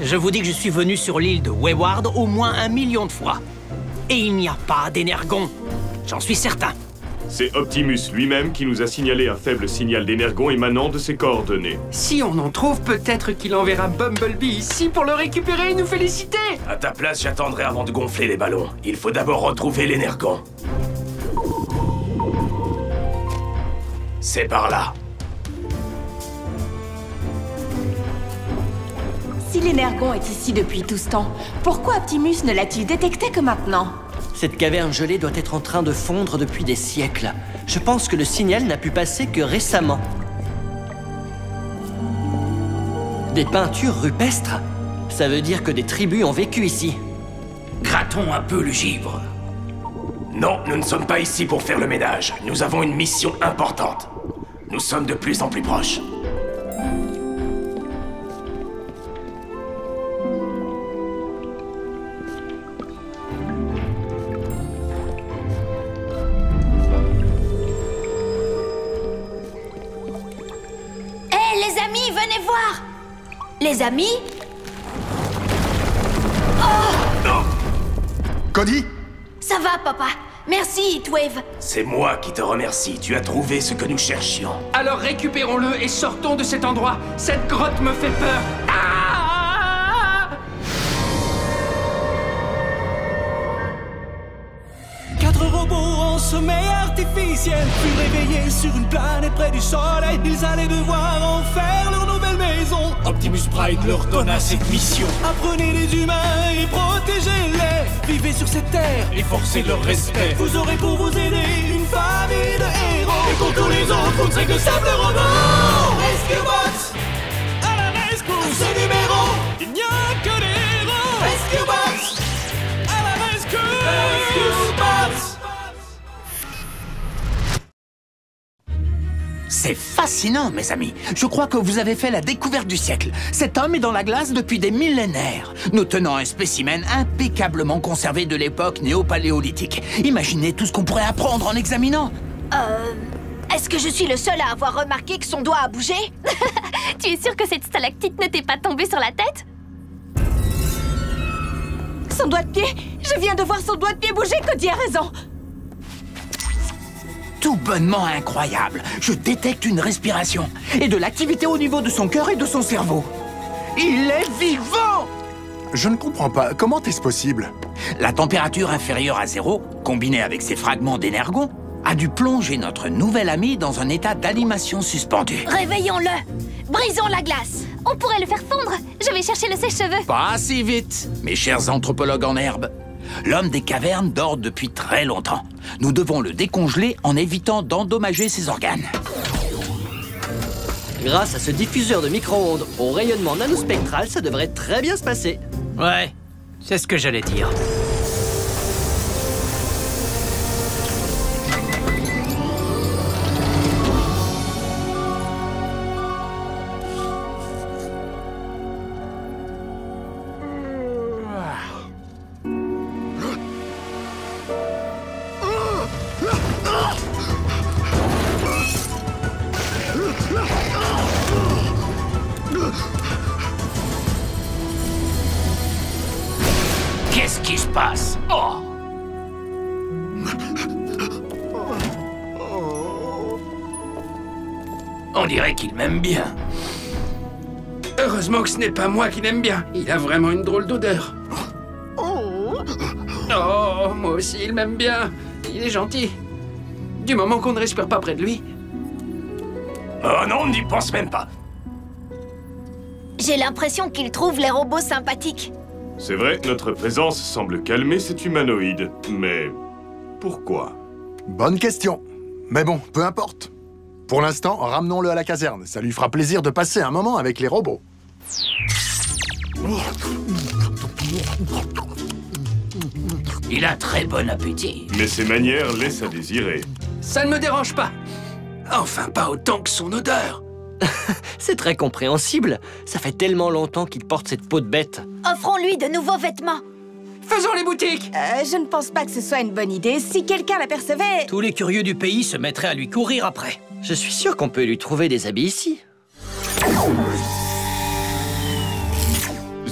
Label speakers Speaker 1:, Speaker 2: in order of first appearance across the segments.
Speaker 1: Je vous dis que je suis venu sur l'île de Wayward au moins 1 million de fois. Et il n'y a pas d'énergon. J'en suis certain.
Speaker 2: C'est Optimus lui-même qui nous a signalé un faible signal d'énergon émanant de ses coordonnées.
Speaker 3: Si on en trouve, peut-être qu'il enverra Bumblebee ici pour le récupérer et nous féliciter.
Speaker 4: À ta place, j'attendrai avant de gonfler les ballons. Il faut d'abord retrouver l'énergon. C'est par là.
Speaker 5: Si l'énergon est ici depuis tout ce temps, pourquoi Optimus ne l'a-t-il détecté que maintenant?
Speaker 6: Cette caverne gelée doit être en train de fondre depuis des siècles. Je pense que le signal n'a pu passer que récemment. Des peintures rupestres? Ça veut dire que des tribus ont vécu ici.
Speaker 4: Grattons un peu le givre. Non, nous ne sommes pas ici pour faire le ménage. Nous avons une mission importante. Nous sommes de plus en plus proches.
Speaker 7: Les amis, venez voir! Les amis?
Speaker 8: Cody?
Speaker 7: Ça va, papa. Merci, Heatwave.
Speaker 4: C'est moi qui te remercie. Tu as trouvé ce que nous cherchions.
Speaker 3: Alors récupérons-le et sortons de cet endroit. Cette grotte me fait peur.
Speaker 9: Quatre robots en sommeil artificiel furent réveillés sur une planète près du soleil. Ils allaient devoir en faire leur nouvelle maison. Optimus Prime leur donna cette mission. Apprenez les humains et protégez-les. Vivez sur cette terre et forcez leur respect. Vous aurez pour vous aider une famille de héros. Et pour tous les autres, vous ne serez que simples robots. Rescue Bots à la rescousse. À ce numéro, il n'y a que des héros. Rescue Bots à la rescousse. Rescue Bots.
Speaker 1: C'est fascinant, mes amis. Je crois que vous avez fait la découverte du siècle. Cet homme est dans la glace depuis des millénaires. Nous tenons un spécimen impeccablement conservé de l'époque néo-paléolithique. Imaginez tout ce qu'on pourrait apprendre en examinant.
Speaker 7: Est-ce que je suis le seul à avoir remarqué que son doigt a bougé?
Speaker 10: Tu es sûr que cette stalactite ne t'est pas tombée sur la tête?
Speaker 5: Son doigt de pied? Je viens de voir son doigt de pied bouger, Cody a raison.
Speaker 1: Tout bonnement incroyable. Je détecte une respiration et de l'activité au niveau de son cœur et de son cerveau. Il est vivant!
Speaker 8: Je ne comprends pas. Comment est-ce possible?
Speaker 1: La température inférieure à 0, combinée avec ces fragments d'énergon, a dû plonger notre nouvel ami dans un état d'animation suspendue.
Speaker 7: Réveillons-le! Brisons la glace!
Speaker 10: On pourrait le faire fondre. Je vais chercher le sèche-cheveux.
Speaker 1: Pas si vite, mes chers anthropologues en herbe. L'homme des cavernes dort depuis très longtemps. Nous devons le décongeler en évitant d'endommager ses organes.
Speaker 6: Grâce à ce diffuseur de micro-ondes au rayonnement nanospectral, ça devrait très bien se passer.
Speaker 1: Ouais, c'est ce que j'allais dire. Qu'est-ce qui se passe? Oh!
Speaker 3: On dirait qu'il m'aime bien. Heureusement que ce n'est pas moi qui l'aime bien. Il a vraiment une drôle d'odeur. Oh, moi aussi, il m'aime bien. Il est gentil. Du moment qu'on ne respire pas près de lui.
Speaker 4: Oh non, on n'y pense même pas.
Speaker 7: J'ai l'impression qu'il trouve les robots sympathiques.
Speaker 2: C'est vrai, notre présence semble calmer cet humanoïde. Mais pourquoi?
Speaker 8: Bonne question. Mais bon, peu importe. Pour l'instant, ramenons-le à la caserne. Ça lui fera plaisir de passer un moment avec les robots.
Speaker 1: Il a très bon appétit.
Speaker 2: Mais ses manières laissent à désirer.
Speaker 3: Ça ne me dérange pas. Enfin, pas autant que son odeur.
Speaker 6: C'est très compréhensible. Ça fait tellement longtemps qu'il porte cette peau de bête.
Speaker 7: Offrons-lui de nouveaux vêtements.
Speaker 3: Faisons les boutiques.
Speaker 5: Je ne pense pas que ce soit une bonne idée. Si quelqu'un l'apercevait...
Speaker 1: Tous les curieux du pays se mettraient à lui courir après.
Speaker 6: Je suis sûr qu'on peut lui trouver des habits ici.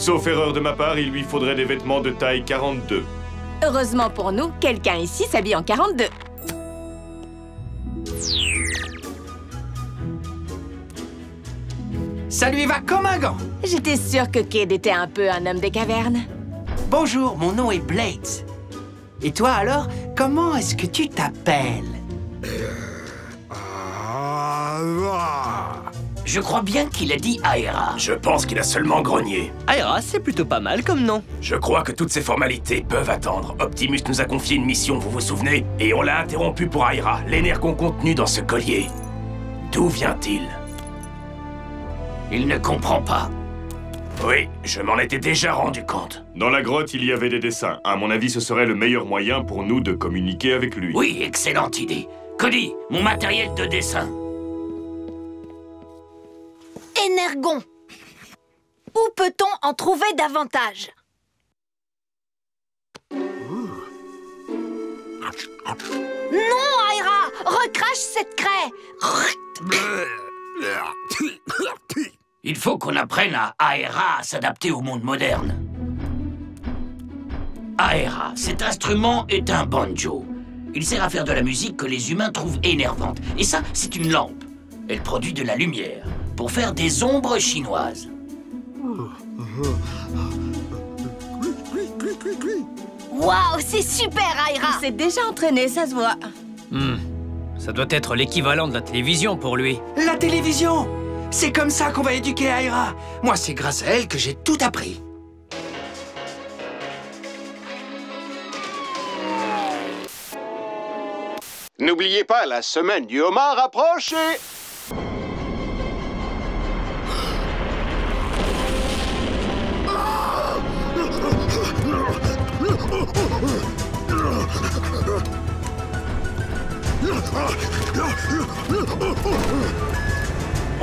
Speaker 2: Sauf erreur de ma part, il lui faudrait des vêtements de taille 42.
Speaker 5: Heureusement pour nous, quelqu'un ici s'habille en 42.
Speaker 3: Ça lui va comme un gant.
Speaker 5: J'étais sûre que Cade était un peu un homme des cavernes.
Speaker 1: Bonjour, mon nom est Blades. Et toi alors, comment est-ce que tu t'appelles?
Speaker 4: Je crois bien qu'il a dit Aira. Je pense qu'il a seulement grogné.
Speaker 6: Aira, c'est plutôt pas mal comme nom.
Speaker 4: Je crois que toutes ces formalités peuvent attendre. Optimus nous a confié une mission, vous vous souvenez? Et on l'a interrompu pour Aira, l'énergon contenu dans ce collier. D'où vient-il? Il ne comprend pas. Oui, je m'en étais déjà rendu compte.
Speaker 2: Dans la grotte, il y avait des dessins. À mon avis, ce serait le meilleur moyen pour nous de communiquer avec lui.
Speaker 4: Oui, excellente idée. Cody, mon matériel de dessin.
Speaker 7: Énergon. Où peut-on en trouver davantage? Non, Aira! Recrache cette craie!
Speaker 4: Il faut qu'on apprenne à Aira à s'adapter au monde moderne. Aira, cet instrument est un banjo. Il sert à faire de la musique que les humains trouvent énervante. Et ça, c'est une lampe. Elle produit de la lumière pour faire des ombres chinoises.
Speaker 7: Waouh, c'est super, Aira!
Speaker 5: Il s'est déjà entraîné, ça se voit.
Speaker 11: Ça doit être l'équivalent de la télévision pour lui.
Speaker 3: La télévision! C'est comme ça qu'on va éduquer Aira. Moi, c'est grâce à elle que j'ai tout appris.
Speaker 12: N'oubliez pas, la semaine du homard approche et...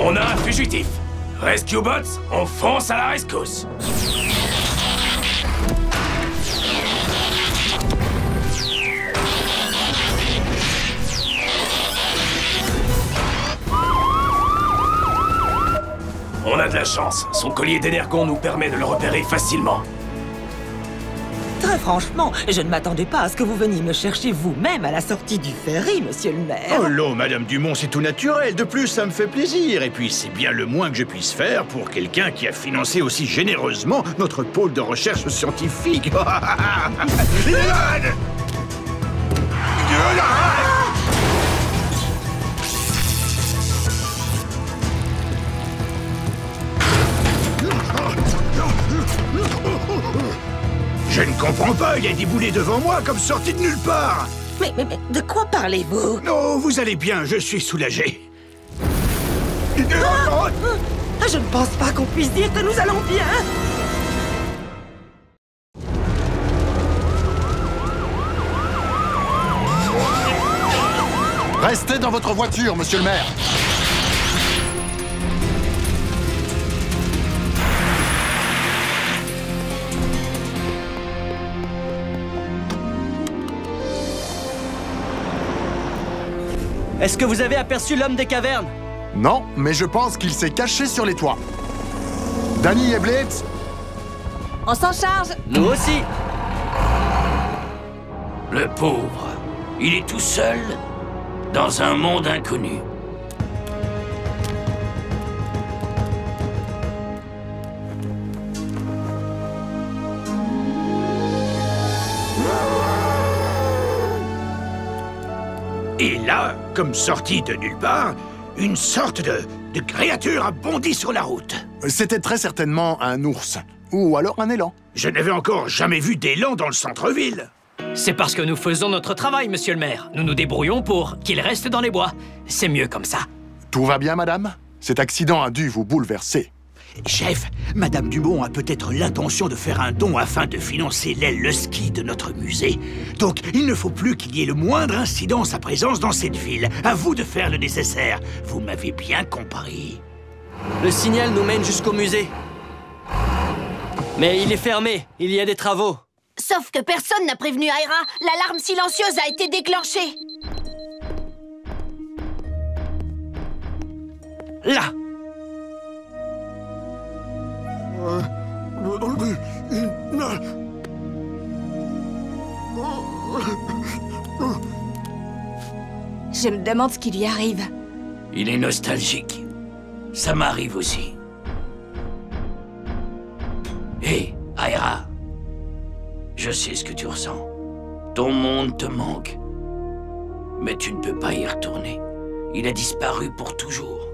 Speaker 4: On a un fugitif. Rescue Bots, on fonce à la rescousse. On a de la chance. Son collier d'énergon nous permet de le repérer facilement.
Speaker 13: Très franchement, je ne m'attendais pas à ce que vous veniez me chercher vous-même à la sortie du ferry, monsieur le maire.
Speaker 14: Oh là, Madame Dumont, c'est tout naturel. De plus, ça me fait plaisir. Et puis, c'est bien le moins que je puisse faire pour quelqu'un qui a financé aussi généreusement notre pôle de recherche scientifique. Je ne comprends pas, il a déboulé devant moi comme sorti de nulle part.
Speaker 13: Mais de quoi parlez-vous?
Speaker 14: Oh, vous allez bien, je suis soulagé.
Speaker 13: Je ne pense pas qu'on puisse dire que nous allons bien.
Speaker 8: Restez dans votre voiture, monsieur le maire.
Speaker 6: Est-ce que vous avez aperçu l'homme des cavernes?
Speaker 8: Non, mais je pense qu'il s'est caché sur les toits. Danny et Blades?
Speaker 5: On s'en charge.
Speaker 6: Nous aussi.
Speaker 4: Le pauvre, il est tout seul dans un monde inconnu.
Speaker 14: Et là, comme sorti de nulle part, une sorte de créature a bondi sur la route.
Speaker 8: C'était très certainement un ours. Ou alors un élan.
Speaker 14: Je n'avais encore jamais vu d'élan dans le centre-ville.
Speaker 11: C'est parce que nous faisons notre travail, monsieur le maire. Nous nous débrouillons pour qu'il reste dans les bois. C'est mieux comme ça.
Speaker 8: Tout va bien, madame? Cet accident a dû vous bouleverser.
Speaker 15: Chef, Madame Dumont a peut-être l'intention de faire un don afin de financer l'aile le ski de notre musée. Donc, il ne faut plus qu'il y ait le moindre incident sa présence dans cette ville. À vous de faire le nécessaire. Vous m'avez bien compris.
Speaker 6: Le signal nous mène jusqu'au musée. Mais il est fermé. Il y a des travaux.
Speaker 7: Sauf que personne n'a prévenu Aira. L'alarme silencieuse a été déclenchée.
Speaker 3: Là.
Speaker 5: Je me demande ce qui lui arrive.
Speaker 4: Il est nostalgique. Ça m'arrive aussi. Hé, Aira. Je sais ce que tu ressens. Ton monde te manque. Mais tu ne peux pas y retourner. Il a disparu pour toujours.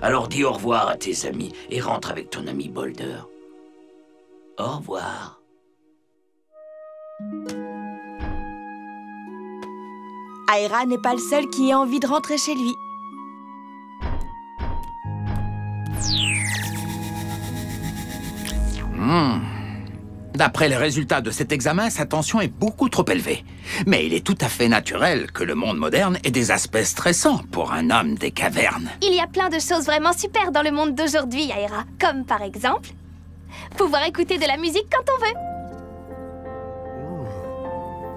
Speaker 4: Alors dis au revoir à tes amis et rentre avec ton ami Boulder. Au revoir.
Speaker 5: Aira n'est pas le seul qui ait envie de rentrer chez lui.
Speaker 1: D'après les résultats de cet examen, sa tension est beaucoup trop élevée. Mais il est tout à fait naturel que le monde moderne ait des aspects stressants pour un homme des cavernes.
Speaker 10: Il y a plein de choses vraiment super dans le monde d'aujourd'hui, Aira. Comme par exemple, pouvoir écouter de la musique quand on veut.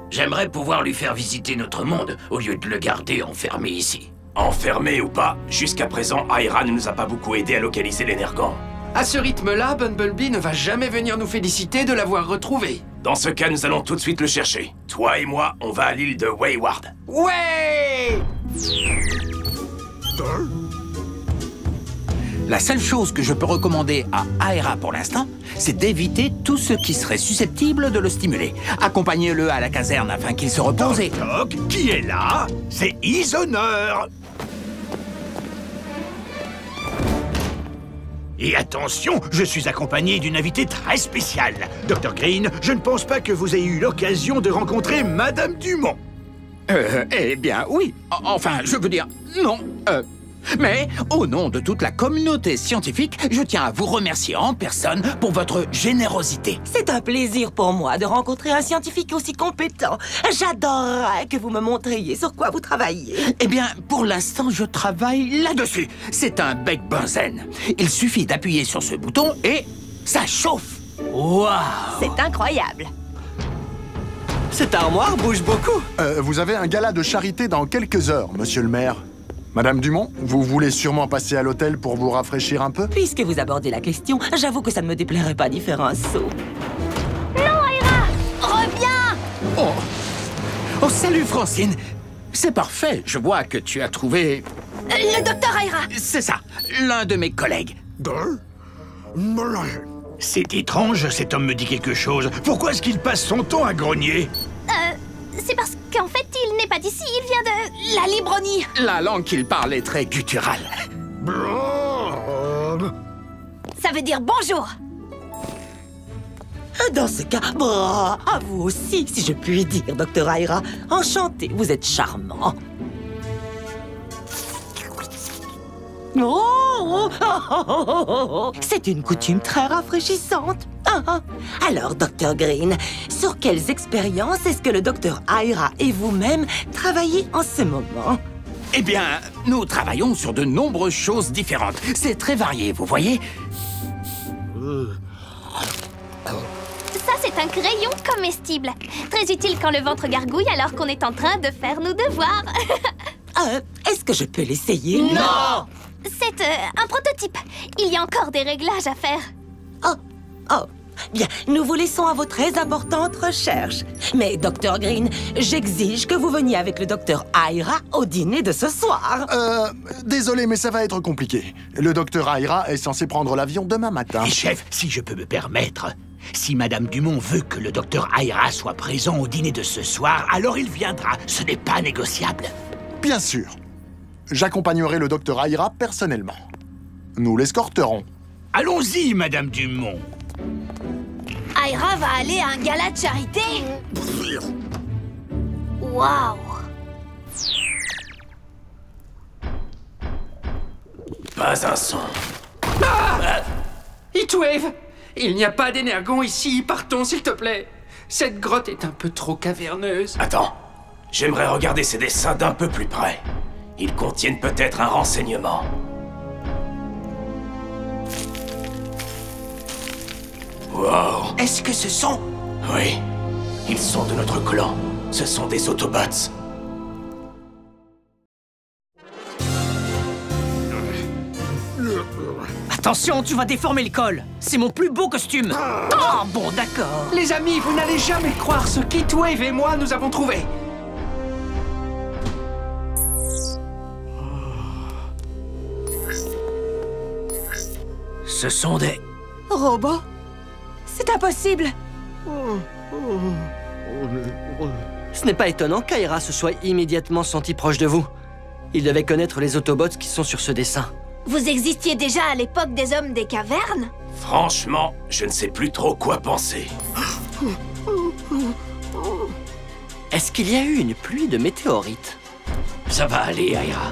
Speaker 4: J'aimerais pouvoir lui faire visiter notre monde au lieu de le garder enfermé ici.
Speaker 16: Enfermé ou pas, jusqu'à présent, Aira ne nous a pas beaucoup aidé à localiser l'énergan.
Speaker 3: À ce rythme-là, Bumblebee ne va jamais venir nous féliciter de l'avoir retrouvé.
Speaker 16: Dans ce cas, nous allons tout de suite le chercher. Toi et moi, on va à l'île de Wayward.
Speaker 3: Ouais!
Speaker 1: La seule chose que je peux recommander à Aira pour l'instant, c'est d'éviter tout ce qui serait susceptible de le stimuler. Accompagnez-le à la caserne afin qu'il se repose et...
Speaker 14: Toc, qui est là? C'est Ishonneur. Et attention, je suis accompagné d'une invitée très spéciale. Dr. Green, je ne pense pas que vous ayez eu l'occasion de rencontrer Madame Dumont.
Speaker 1: Eh bien, oui. Enfin, je veux dire, non. Mais, au nom de toute la communauté scientifique, je tiens à vous remercier en personne pour votre générosité.
Speaker 13: C'est un plaisir pour moi de rencontrer un scientifique aussi compétent. J'adorerais que vous me montriez sur quoi vous travaillez.
Speaker 1: Eh bien, pour l'instant, je travaille là-dessus. C'est un bec benzène. Il suffit d'appuyer sur ce bouton et ça chauffe. Waouh!
Speaker 5: C'est incroyable.
Speaker 6: Cette armoire bouge beaucoup.
Speaker 8: Vous avez un gala de charité dans quelques heures, monsieur le maire. Madame Dumont, vous voulez sûrement passer à l'hôtel pour vous rafraîchir un peu?
Speaker 13: Puisque vous abordez la question, j'avoue que ça ne me déplairait pas d'y faire un saut.
Speaker 10: Non, Aira!
Speaker 5: Reviens!
Speaker 1: Oh, salut, Francine. C'est parfait. Je vois que tu as trouvé...
Speaker 7: Le docteur Aira!
Speaker 1: C'est ça, l'un de mes collègues.
Speaker 14: C'est étrange, cet homme me dit quelque chose. Pourquoi est-ce qu'il passe son temps à grogner?
Speaker 10: C'est parce qu'en fait, il n'est pas d'ici, il vient de...
Speaker 7: La Libronie!
Speaker 1: La langue qu'il parle est très gutturale.
Speaker 7: Ça veut dire bonjour!
Speaker 13: Dans ce cas, à vous aussi, si je puis dire, Dr. Aira. Enchanté, vous êtes charmant. C'est une coutume très rafraîchissante. Alors, Dr. Green, sur quelles expériences est-ce que le Dr. Aira et vous-même travaillez en ce moment?
Speaker 1: Eh bien, nous travaillons sur de nombreuses choses différentes. C'est très varié, vous voyez?
Speaker 10: Ça, c'est un crayon comestible. Très utile quand le ventre gargouille alors qu'on est en train de faire nos devoirs.
Speaker 13: Est-ce que je peux l'essayer?
Speaker 10: Non! C'est un prototype. Il y a encore des réglages à faire.
Speaker 13: Bien, nous vous laissons à vos très importantes recherches. Mais, Dr. Green, j'exige que vous veniez avec le Dr. Aira au dîner de ce soir.
Speaker 8: Désolé, mais ça va être compliqué. Le Dr. Aira est censé prendre l'avion demain matin.
Speaker 14: Et chef, si je peux me permettre, si Madame Dumont veut que le Dr. Aira soit présent au dîner de ce soir, alors il viendra. Ce n'est pas négociable.
Speaker 8: Bien sûr. J'accompagnerai le Dr. Aira personnellement. Nous l'escorterons.
Speaker 14: Allons-y, Madame Dumont.
Speaker 7: Aira va aller à un gala de charité? Waouh!
Speaker 16: Pas un son.
Speaker 3: Heatwave! Il n'y a pas d'énergon ici, partons s'il te plaît. Cette grotte est un peu trop caverneuse.
Speaker 16: Attends, j'aimerais regarder ces dessins d'un peu plus près. Ils contiennent peut-être un renseignement. Wow!
Speaker 1: Est-ce que ce sont...
Speaker 16: Oui, ils sont de notre clan. Ce sont des Autobots.
Speaker 11: Attention, tu vas déformer le col. C'est mon plus beau costume. Oh, bon, d'accord.
Speaker 3: Les amis, vous n'allez jamais croire ce qu'Heatwave et moi nous avons trouvé.
Speaker 4: Ce sont des...
Speaker 5: Robots? C'est impossible.
Speaker 6: Ce n'est pas étonnant qu'Aira se soit immédiatement senti proche de vous. Il devait connaître les Autobots qui sont sur ce dessin.
Speaker 7: Vous existiez déjà à l'époque des hommes des cavernes?
Speaker 16: Franchement, je ne sais plus trop quoi penser.
Speaker 6: Est-ce qu'il y a eu une pluie de météorites?
Speaker 4: Ça va aller, Aira.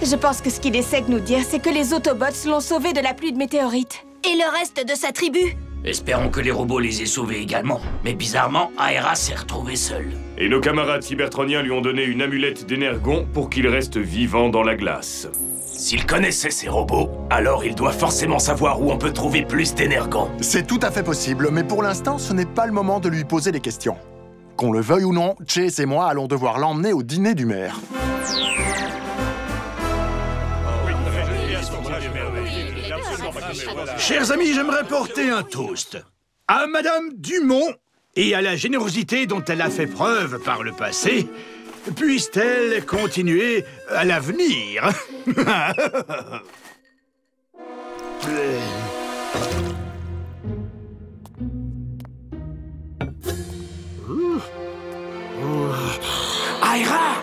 Speaker 5: Je pense que ce qu'il essaie de nous dire, c'est que les Autobots l'ont sauvé de la pluie de météorites.
Speaker 7: Et le reste de sa tribu?
Speaker 4: Espérons que les robots les aient sauvés également. Mais bizarrement, Aira s'est retrouvée seule.
Speaker 2: Et nos camarades cybertroniens lui ont donné une amulette d'énergon pour qu'il reste vivant dans la glace.
Speaker 16: S'il connaissait ces robots, alors il doit forcément savoir où on peut trouver plus d'énergon.
Speaker 8: C'est tout à fait possible, mais pour l'instant, ce n'est pas le moment de lui poser des questions. Qu'on le veuille ou non, Chase et moi allons devoir l'emmener au dîner du maire.
Speaker 14: Chers amis, j'aimerais porter un toast à Madame Dumont et à la générosité dont elle a fait preuve par le passé. Puisse-t-elle continuer à l'avenir?
Speaker 1: Aira!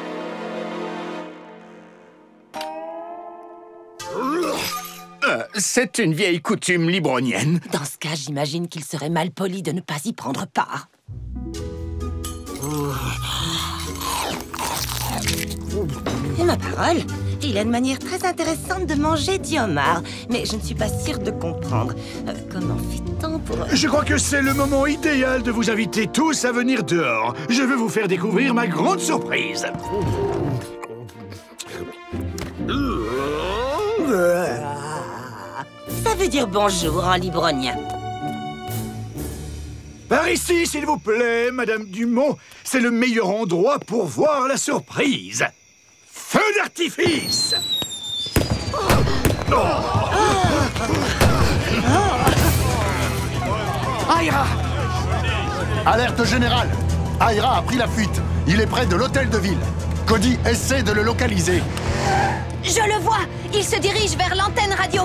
Speaker 1: C'est une vieille coutume libronienne.
Speaker 13: Dans ce cas, j'imagine qu'il serait mal poli de ne pas y prendre part. Et ma parole, il a une manière très intéressante de manger du homard, mais je ne suis pas sûre de comprendre. Comment fait-on pour...
Speaker 14: Je crois que c'est le moment idéal de vous inviter tous à venir dehors. Je veux vous faire découvrir ma grande surprise.
Speaker 13: Ça veut dire bonjour en libronien.
Speaker 14: Par ici, s'il vous plaît, Madame Dumont. C'est le meilleur endroit pour voir la surprise. Feu d'artifice!
Speaker 1: Aira!
Speaker 8: Alerte générale! Aira a pris la fuite. Il est près de l'hôtel de ville. Cody essaie de le localiser.
Speaker 7: Je le vois! Il se dirige vers l'antenne radio!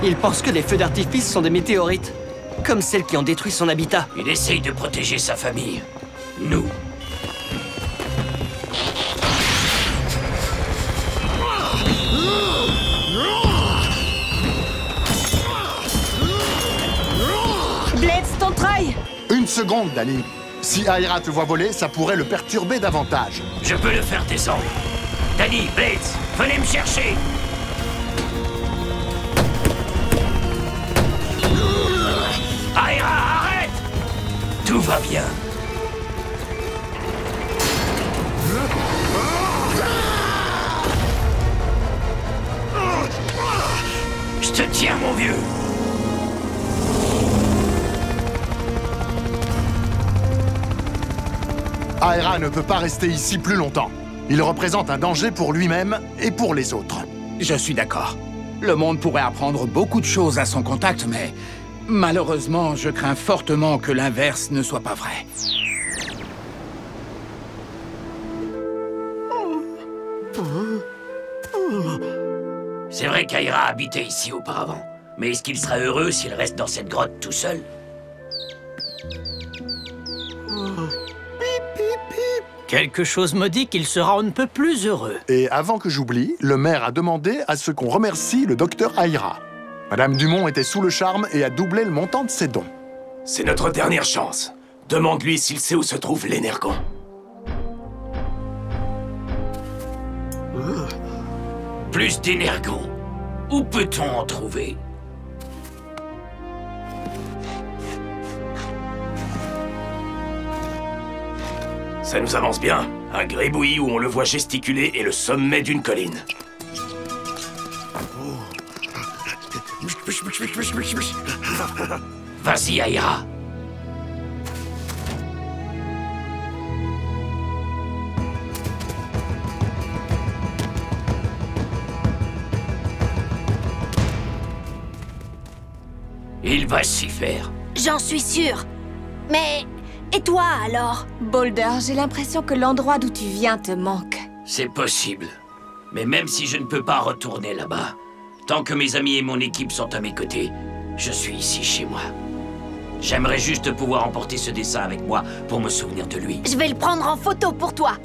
Speaker 6: Il pense que les feux d'artifice sont des météorites, comme celles qui ont détruit son habitat.
Speaker 4: Il essaye de protéger sa famille. Nous.
Speaker 5: Blades, ton treuil!
Speaker 8: Une seconde, Danny. Si Aira te voit voler, ça pourrait le perturber davantage.
Speaker 4: Je peux le faire descendre. Danny, Blades, venez me chercher. Aira, arrête! Tout va bien. Je te tiens, mon vieux.
Speaker 8: Aira ne peut pas rester ici plus longtemps. Il représente un danger pour lui-même et pour les autres.
Speaker 1: Je suis d'accord. Le monde pourrait apprendre beaucoup de choses à son contact, mais malheureusement, je crains fortement que l'inverse ne soit pas vrai.
Speaker 4: C'est vrai qu'Aira habitait ici auparavant. Mais est-ce qu'il sera heureux s'il reste dans cette grotte tout seul?
Speaker 11: Quelque chose me dit qu'il sera on ne peut plus heureux.
Speaker 8: Et avant que j'oublie, le maire a demandé à ce qu'on remercie le docteur Aira. Madame Dumont était sous le charme et a doublé le montant de ses dons.
Speaker 16: C'est notre dernière chance. Demande-lui s'il sait où se trouve l'énergon.
Speaker 4: Plus d'énergon. Où peut-on en trouver?
Speaker 16: Ça nous avance bien. Un gribouillis où on le voit gesticuler et le sommet d'une colline.
Speaker 4: Vas-y, Aira. Il va s'y faire.
Speaker 7: J'en suis sûre. Mais... et toi, alors?
Speaker 5: Boulder, j'ai l'impression que l'endroit d'où tu viens te manque.
Speaker 4: C'est possible. Mais même si je ne peux pas retourner là-bas, tant que mes amis et mon équipe sont à mes côtés, je suis ici chez moi. J'aimerais juste pouvoir emporter ce dessin avec moi pour me souvenir de lui.
Speaker 7: Je vais le prendre en photo pour toi.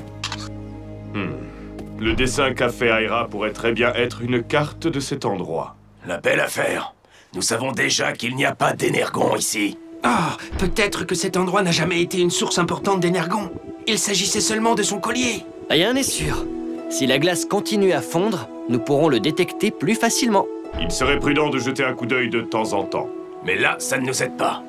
Speaker 2: Le dessin qu'a fait Aira pourrait très bien être une carte de cet endroit.
Speaker 16: La belle affaire. Nous savons déjà qu'il n'y a pas d'énergon ici.
Speaker 3: Ah, peut-être que cet endroit n'a jamais été une source importante d'énergon. Il s'agissait seulement de son collier.
Speaker 6: Rien n'est sûr. Si la glace continue à fondre, nous pourrons le détecter plus facilement.
Speaker 2: Il serait prudent de jeter un coup d'œil de temps en temps.
Speaker 16: Mais là, ça ne nous aide pas.